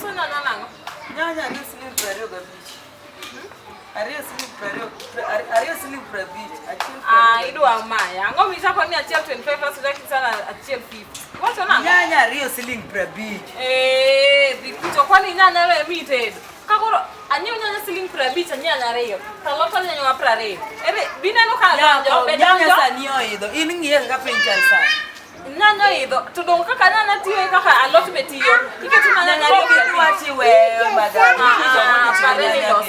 uso nyanya nango? Nyanya ni siling 25. Ariyo siling 50. Idwa maya. Ango michako ni achiel 25 plus sana achiel 50. Wacho nango? Nyanya ariyo siling 50. Dikucho kwani nyanya re mited. Kakoro anyo nyanya siling 50 nyanya ariyo. Taloto nyanya wa 20. Ere bineno ka donjo nyanya sani oidho. In ng'iye kaka piny chal sani. Nyanya idho to dong kaka nyanya tiyo kaka alot betiyo. Iketo nyanya ariyo kidwati weyo madam.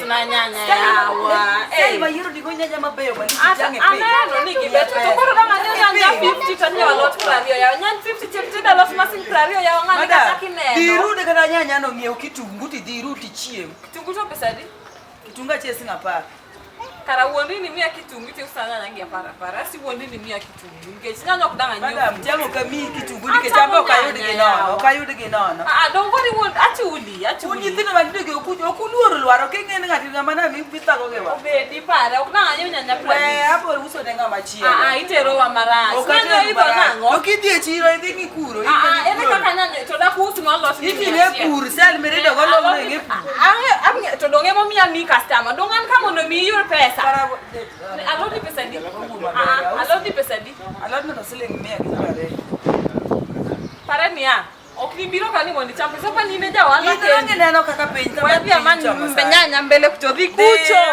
Na nyanya yawa. Bayiro digo nyanya mabeyo bali jange pe. Aneno ni gibeto to koro dama nyanya 50 to nyo alot 20 yawa. Nyanya 50 cheptida alot masin 20 yawa ng'ani kaka kineno. Dirude kata nyanya no ng'iew kitungu ti dhiru ti chiem. Kitungu to pesa di? Kitungu achiel siling 10. Kara wuondi ni mia kitungu ti usana nyanya para si wuondi ni mia kitungu nikech nyanya ok dang' anyiew. Madam jango ka mi kitungu nikech ambe ok ayud gi nono. Dongo ni wuond achuli. Nyithindo madide ok uluoro lwaro king'eni ng'ati ng'ama na mi pithago ge wa. Obedi pare ok dang' anyiew nyanya 20. Abo uso ne ng'ama chielo. Itero wa marach. Nyanya idho nang'o? Ok idhi e chiro idhi ng'ikuro. Ene kaka nyanya to dak uso no lot ni. Idhi ne pur sel mirido go lo ng'e pur. To donge mo miya mi customer. Dongan ka mondo mi yur pesa. Alot ni pesa di? Alot ni pesa di? Alot no siling 120. Pare niya. Ok ni biro kani mondo cham pesa pa ni ne jawala ke. Ni neno kaka piny ta. Wewe pia man nyanya mbele kuchodhi kucho.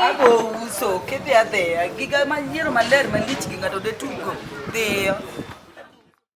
Abo uso ke pia de. Giga ma yiero maler malich gi ng'ato de tugo. Dhiyo.